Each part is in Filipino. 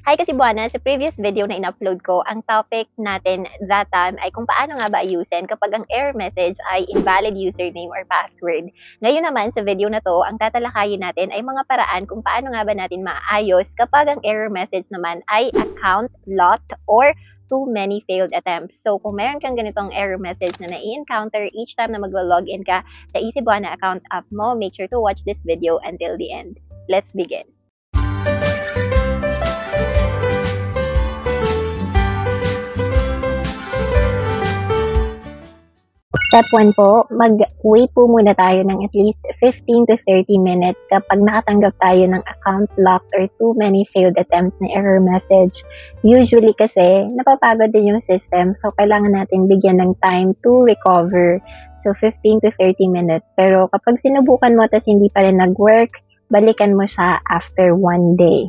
Hi Kasibuana, sa previous video na in-upload ko, ang topic natin that time ay kung paano nga ba ayusin kapag ang error message ay invalid username or password. Ngayon naman sa video na to, ang tatalakayin natin ay mga paraan kung paano nga ba natin maayos kapag ang error message naman ay account locked or too many failed attempts. So kung meron kang ganitong error message na na-encounter each time na maglo-login ka sa Easybuana account app mo, make sure to watch this video until the end. Let's begin. Step 1 po, mag-wait po muna tayo ng at least 15 to 30 minutes kapag nakatanggap tayo ng account locked or too many failed attempts na error message. Usually kasi, napapagod din yung system, so kailangan natin bigyan ng time to recover. So 15 to 30 minutes. Pero kapag sinubukan mo tas hindi pa rin nag-work, balikan mo siya after 1 day.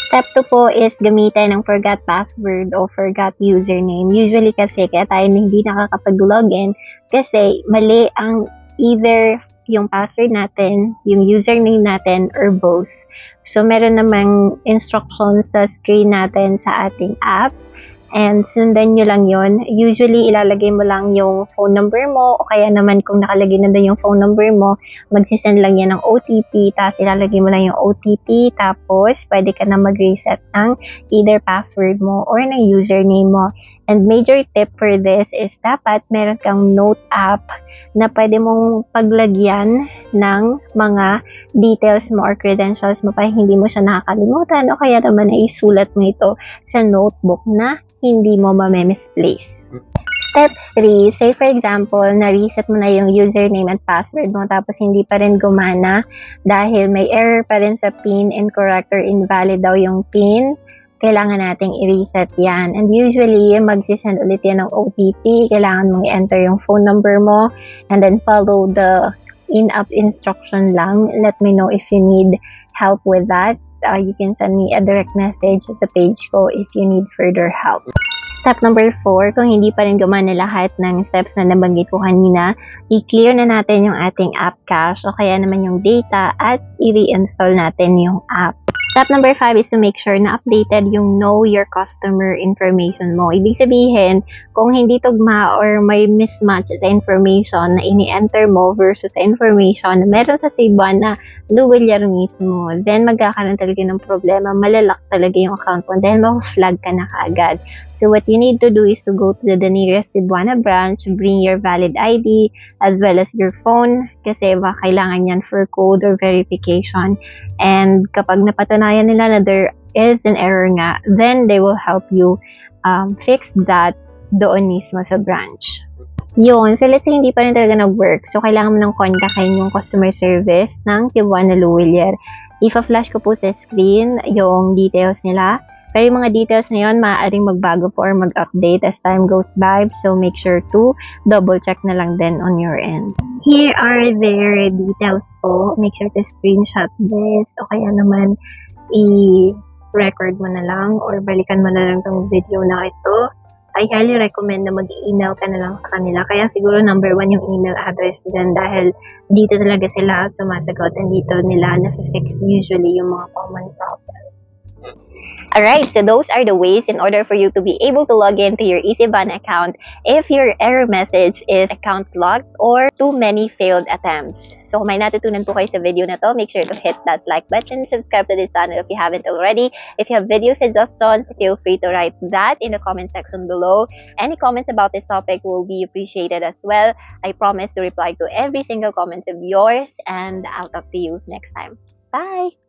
Step 2 po is gamitin ng forgot password o forgot username. Usually kasi kaya tayo hindi nakakapag-login kasi mali ang either yung password natin, yung username natin, or both. So meron namang instructions sa screen natin sa ating app. And sundan nyo lang yon. Usually, ilalagay mo lang yung phone number mo o kaya naman kung nakalagay na doon yung phone number mo, magsisend lang yan ng OTP, tapos ilalagay mo lang yung OTP, tapos pwede ka na mag-reset ng either password mo or ng username mo. And major tip for this is dapat meron kang note app na pwede mong paglagyan ng mga details mo or credentials mo para hindi mo siya nakakalimutan o kaya naman ay isulat mo ito sa notebook na hindi mo ma-misplace. Step 3, say for example, na-reset mo na yung username and password mo tapos hindi pa rin gumana dahil may error pa rin sa PIN, incorrect or invalid daw yung PIN, kailangan nating i-reset yan. And usually, magsisend ulit yan ng OTP, kailangan mong i-enter yung phone number mo and then follow the in-app instruction lang. Let me know if you need help with that. You can send me a direct message sa page ko if you need further help. Step number 4, kung hindi pa rin gumana lahat ng steps na nabanggit ko kanina, i-clear na natin yung ating app cache o kaya naman yung data at i-reinstall natin yung app. Step number 5 is to make sure na updated yung know your customer information mo. Ibig sabihin, kung hindi tugma or may mismatch sa information na ini-enter mo versus sa information na meron sa Easybuana Luwilier mismo, then magkakaroon talaga ng problema, malalak talaga yung account mo dahil ma-flag ka na kaagad. So what you need to do is to go to the nearest Easybuana branch, bring your valid ID as well as your phone kasi kailangan yan for code or verification. And kapag napatunayan nila na there is an error nga, then they will help you fix that doon mismo sa branch. Yun. So, let's say hindi pa rin talaga nag-work. So, kailangan mo nang kontakin yung customer service ng Easybuana Luwilier. Ipa-flash ko po sa screen yung details nila. Pero yung mga details na yun, maaaring magbago po or mag-update as time goes by. So, make sure to double-check na lang din on your end. Here are their details po. Make sure to screenshot this. O kaya naman, i-record mo na lang or balikan mo na lang tong video na ito. I highly recommend na mag-email ka na lang sa kanila. Kaya siguro number 1 yung email address dyan dahil dito talaga sila sumasagot and dito nila na-fix usually yung mga common problems. Alright, so those are the ways in order for you to be able to log into your Easybuana account if your error message is account locked or too many failed attempts. So kung may natutunan po kayo sa video na to, make sure to hit that like button, subscribe to this channel if you haven't already. If you have video suggestions, feel free to write that in the comment section below. Any comments about this topic will be appreciated as well. I promise to reply to every single comment of yours and I'll talk to you next time. Bye!